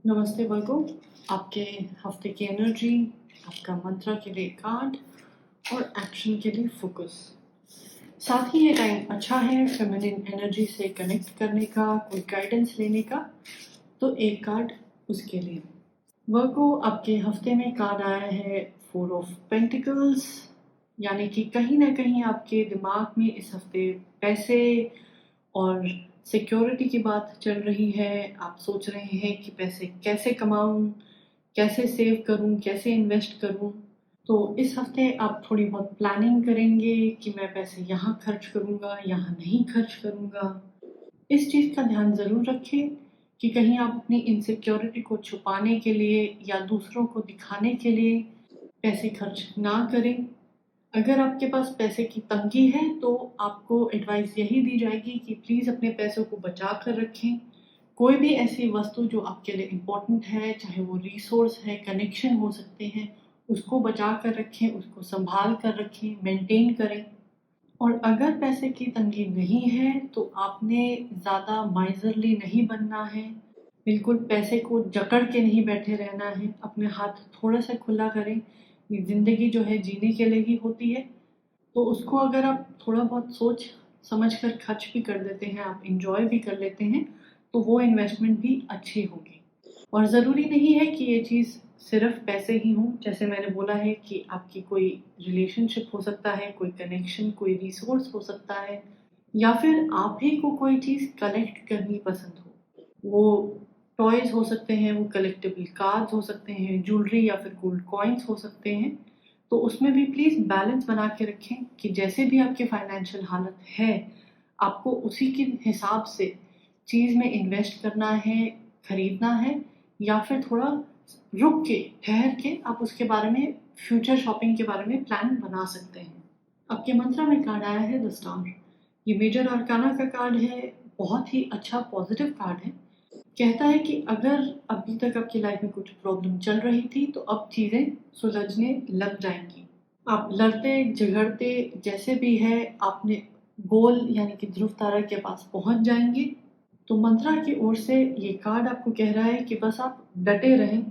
नमस्ते वर्गो, आपके हफ्ते की एनर्जी, आपका मंत्रा के लिए कार्ड और एक्शन के लिए फोकस। साथ ही ये टाइम अच्छा है फेमिनिन एनर्जी से कनेक्ट करने का, कोई गाइडेंस लेने का, तो एक कार्ड उसके लिए। वर्गो, आपके हफ्ते में कार्ड आया है 4 ऑफ पेंटिकल्स, यानी कि कहीं ना कहीं आपके दिमाग में इस हफ्ते पैसे और सिक्योरिटी की बात चल रही है। आप सोच रहे हैं कि पैसे कैसे कमाऊं, कैसे सेव करूं, कैसे इन्वेस्ट करूं। तो इस हफ्ते आप थोड़ी बहुत प्लानिंग करेंगे कि मैं पैसे यहाँ खर्च करूंगा, यहाँ नहीं खर्च करूंगा। इस चीज़ का ध्यान ज़रूर रखें कि कहीं आप अपनी इनसिक्योरिटी को छुपाने के लिए या दूसरों को दिखाने के लिए पैसे खर्च ना करें। अगर आपके पास पैसे की तंगी है तो आपको एडवाइस यही दी जाएगी कि प्लीज़ अपने पैसों को बचा कर रखें। कोई भी ऐसी वस्तु जो आपके लिए इम्पोर्टेंट है, चाहे वो रिसोर्स है, कनेक्शन हो सकते हैं, उसको बचा कर रखें, उसको संभाल कर रखें, मेंटेन करें। और अगर पैसे की तंगी नहीं है तो आपने ज़्यादा माइजरली नहीं बनना है, बिल्कुल पैसे को जकड़ के नहीं बैठे रहना है। अपने हाथ थोड़ा सा खुला करें। ये ज़िंदगी जो है जीने के लिए ही होती है, तो उसको अगर आप थोड़ा बहुत सोच समझ कर खर्च भी कर देते हैं, आप इंजॉय भी कर लेते हैं, तो वो इन्वेस्टमेंट भी अच्छी होगी। और ज़रूरी नहीं है कि ये चीज़ सिर्फ पैसे ही हों। जैसे मैंने बोला है कि आपकी कोई रिलेशनशिप हो सकता है, कोई कनेक्शन, कोई रिसोर्स हो सकता है, या फिर आप ही को कोई चीज़ कलेक्ट करनी पसंद हो। वो टॉयज़ हो सकते हैं, वो कलेक्टिबल कार्ड्स हो सकते हैं, ज्वेलरी या फिर गोल्ड कॉइन्स हो सकते हैं। तो उसमें भी प्लीज़ बैलेंस बना के रखें कि जैसे भी आपकी फाइनेंशियल हालत है, आपको उसी के हिसाब से चीज़ में इन्वेस्ट करना है, खरीदना है, या फिर थोड़ा रुक के, ठहर के आप उसके बारे में, फ्यूचर शॉपिंग के बारे में प्लान बना सकते हैं। आपके मंत्रा में कार्ड आया है द स्टार। ये मेजर आर्काना का कार्ड है, बहुत ही अच्छा पॉजिटिव कार्ड है। कहता है कि अगर अभी तक आपकी लाइफ में कुछ प्रॉब्लम चल रही थी तो अब चीज़ें सुलझने लग जाएंगी। आप लड़ते झगड़ते जैसे भी है, आपने गोल यानी कि ध्रुव तारा के पास पहुंच जाएंगे। तो मंत्रा की ओर से ये कार्ड आपको कह रहा है कि बस आप डटे रहें,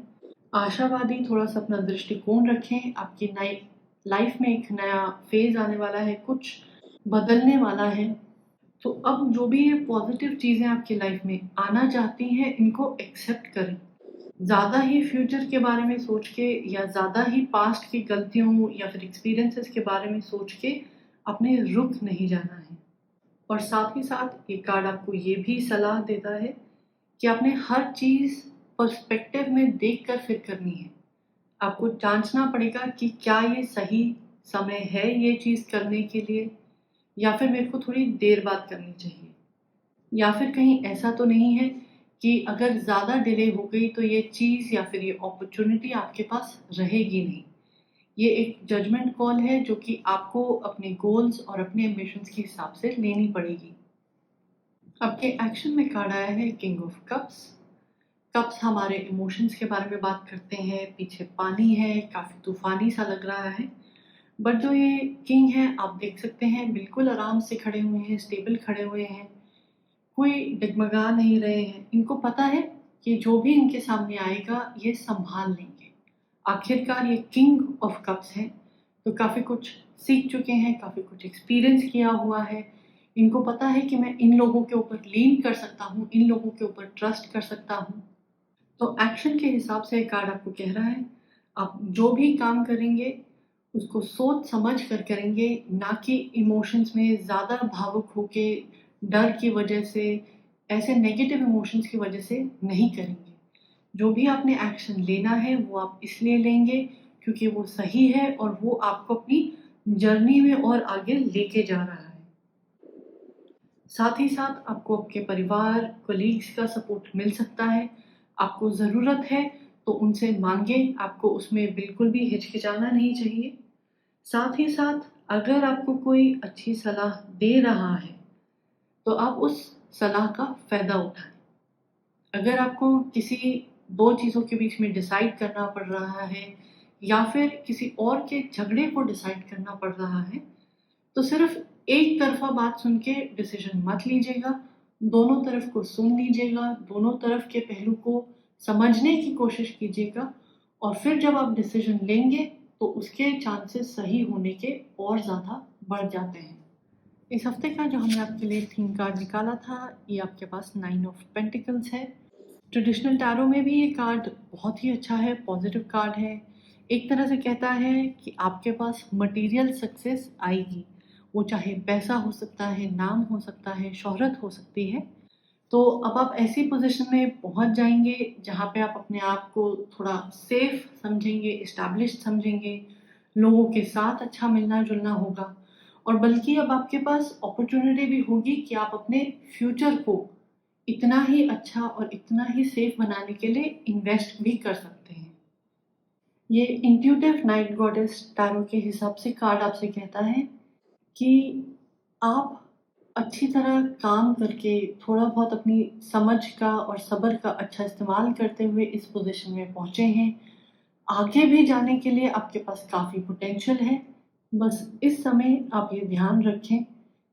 आशावादी थोड़ा सा अपना दृष्टिकोण रखें। आपकी नई लाइफ में एक नया फेज आने वाला है, कुछ बदलने वाला है। तो अब जो भी ये पॉजिटिव चीज़ें आपकी लाइफ में आना चाहती हैं, इनको एक्सेप्ट करें। ज़्यादा ही फ्यूचर के बारे में सोच के या ज़्यादा ही पास्ट की गलतियों या फिर एक्सपीरियंसेस के बारे में सोच के अपने रुक नहीं जाना है। और साथ ही साथ ये कार्ड आपको ये भी सलाह देता है कि आपने हर चीज़ पर्सपेक्टिव में देख कर फिर करनी है। आपको जांचना पड़ेगा कि क्या ये सही समय है ये चीज़ करने के लिए, या फिर मेरे को थोड़ी देर बाद करनी चाहिए, या फिर कहीं ऐसा तो नहीं है कि अगर ज़्यादा डिले हो गई तो ये चीज़ या फिर ये अपॉर्चुनिटी आपके पास रहेगी नहीं। ये एक जजमेंट कॉल है जो कि आपको अपने गोल्स और अपने एम्बिशंस के हिसाब से लेनी पड़ेगी। आपके एक्शन में कार्ड आया है किंग ऑफ कप्स। कप्स हमारे इमोशंस के बारे में बात करते हैं, पीछे पानी है, काफ़ी तूफानी सा लग रहा है। बट जो ये किंग है, आप देख सकते हैं बिल्कुल आराम से खड़े हुए हैं, स्टेबल खड़े हुए हैं, कोई डगमगा नहीं रहे हैं। इनको पता है कि जो भी इनके सामने आएगा ये संभाल लेंगे। आखिरकार ये किंग ऑफ कप्स हैं, तो काफ़ी कुछ सीख चुके हैं, काफ़ी कुछ एक्सपीरियंस किया हुआ है। इनको पता है कि मैं इन लोगों के ऊपर लीन कर सकता हूँ, इन लोगों के ऊपर ट्रस्ट कर सकता हूँ। तो एक्शन के हिसाब से कार्ड आपको कह रहा है, आप जो भी काम करेंगे उसको सोच समझ कर करेंगे, ना कि इमोशंस में ज़्यादा भावुक होके, डर की वजह से, ऐसे नेगेटिव इमोशंस की वजह से नहीं करेंगे। जो भी आपने एक्शन लेना है वो आप इसलिए लेंगे क्योंकि वो सही है और वो आपको अपनी जर्नी में और आगे लेके जा रहा है। साथ ही साथ आपको आपके परिवार, कोलीग्स का सपोर्ट मिल सकता है। आपको ज़रूरत है तो उनसे मांगे, आपको उसमें बिल्कुल भी हिचकिचाना नहीं चाहिए। साथ ही साथ अगर आपको कोई अच्छी सलाह दे रहा है तो आप उस सलाह का फ़ायदा उठाएं। अगर आपको किसी दो चीज़ों के बीच में डिसाइड करना पड़ रहा है, या फिर किसी और के झगड़े को डिसाइड करना पड़ रहा है, तो सिर्फ एक तरफा बात सुन के डिसीजन मत लीजिएगा। दोनों तरफ को सुन लीजिएगा, दोनों तरफ के पहलू को समझने की कोशिश कीजिएगा और फिर जब आप डिसीजन लेंगे तो उसके चांसेस सही होने के और ज़्यादा बढ़ जाते हैं। इस हफ्ते का जो हमने आपके लिए थीम कार्ड निकाला था, ये आपके पास 9 ऑफ पेंटिकल्स है। ट्रेडिशनल टैरो में भी ये कार्ड बहुत ही अच्छा है, पॉजिटिव कार्ड है। एक तरह से कहता है कि आपके पास मटेरियल सक्सेस आएगी, वो चाहे पैसा हो सकता है, नाम हो सकता है, शोहरत हो सकती है। तो अब आप ऐसी पोजीशन में पहुंच जाएंगे जहाँ पे आप अपने आप को थोड़ा सेफ समझेंगे, इस्टेब्लिश्ड समझेंगे, लोगों के साथ अच्छा मिलना जुलना होगा और बल्कि अब आपके पास अपॉर्चुनिटी भी होगी कि आप अपने फ्यूचर को इतना ही अच्छा और इतना ही सेफ बनाने के लिए इन्वेस्ट भी कर सकते हैं। ये इंट्यूटिव नाइट गॉडेस टैरो के हिसाब से कार्ड आपसे कहता है कि आप अच्छी तरह काम करके थोड़ा बहुत अपनी समझ का और सब्र का अच्छा इस्तेमाल करते हुए इस पोजीशन में पहुंचे हैं। आगे भी जाने के लिए आपके पास काफ़ी पोटेंशियल है। बस इस समय आप ये ध्यान रखें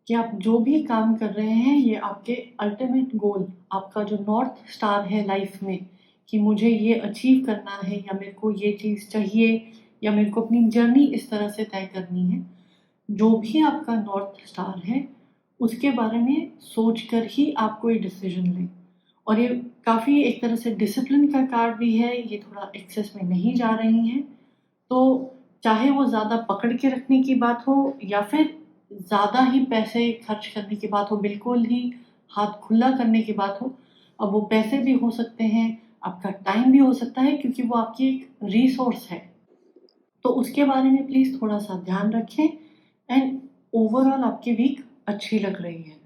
कि आप जो भी काम कर रहे हैं ये आपके अल्टीमेट गोल, आपका जो नॉर्थ स्टार है लाइफ में कि मुझे ये अचीव करना है या मेरे को ये चीज़ चाहिए या मेरे को अपनी जर्नी इस तरह से तय करनी है। जो भी आपका नॉर्थ स्टार है उसके बारे में सोचकर ही आप कोई डिसीजन लें। और ये काफ़ी एक तरह से डिसिप्लिन का कार्ड भी है, ये थोड़ा एक्सेस में नहीं जा रही हैं। तो चाहे वो ज़्यादा पकड़ के रखने की बात हो या फिर ज़्यादा ही पैसे खर्च करने की बात हो, बिल्कुल ही हाथ खुला करने की बात हो, अब वो पैसे भी हो सकते हैं, आपका टाइम भी हो सकता है क्योंकि वो आपकी एक रिसोर्स है। तो उसके बारे में प्लीज़ थोड़ा-सा ध्यान रखें एंड ओवरऑल आपकी वीक अच्छी लग रही है।